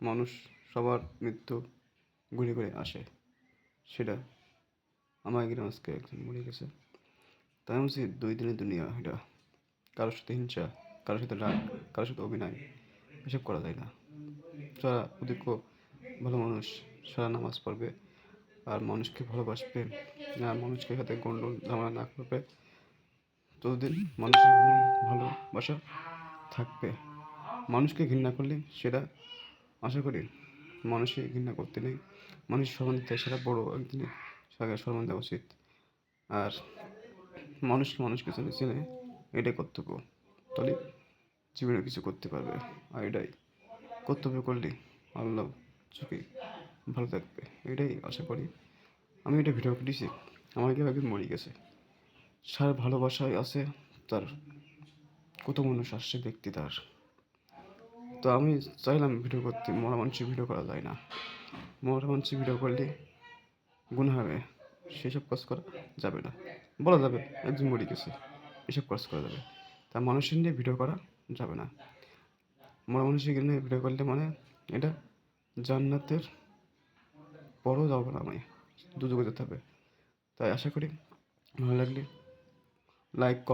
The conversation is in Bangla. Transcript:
মানুষ সবার মৃত্যু ঘুরে ঘুরে আসে, সেটা আমার গ্রামে আজকে একজন মরে গেছে। তাই আমি বলছি 2 দিনের দুনিয়া এটা। কারোর সাথে হিংসা, কারোর সাথে রাগ, কারোর সাথে অভিনয় এসব করা যায় না। যারা অধিক ভালো মানুষ সারা নামাজ পড়বে আর মানুষকে ভালোবাসবে আর মানুষকে সাথে গন্ডল ঝামেলা না করবে, ততদিন মানুষের মন ভালোবাসা থাকবে। মানুষকে ঘৃণা করলে সেটা আশা করি মানুষই ঘৃণা করতে নেই, মানুষ সম্মান দিতে সেটা বড় একদিনে সবাইকে সম্মান দেওয়া উচিত। আর মানুষকে মানুষ কিছু চেনে, এটাই কর্তব্য। তাহলে জীবনে কিছু করতে পারবে। আর এটাই কর্তব্য করলে আল্লাহ চোখে ভালো থাকবে, এটাই আশা করি। আমি এটা ভিডিও দিয়েছি, আমার কেউ একদিন মরে গেছে, সার ভালোবাসায় আছে তার, কত মানুষ আসছে ব্যক্তি তার। তো আমি চাইলাম ভিডিও করতে, মরা মানুষের ভিডিও করা যায় না, মরা মানুষের ভিডিও করলে গুনাহ হবে, সেসব কাজ করা যাবে না। বলা যাবে একজন মরে গেছে, এসব কাজ করা যাবে, তা মানুষের নিয়ে ভিডিও করা যাবে না। মরা মানুষের নিয়ে ভিডিও করলে মানে এটা জান্নাতের পরও যাবো না, আমি দুযোগে যেতে হবে। তাই আশা করি ভালো লাগলে লাইক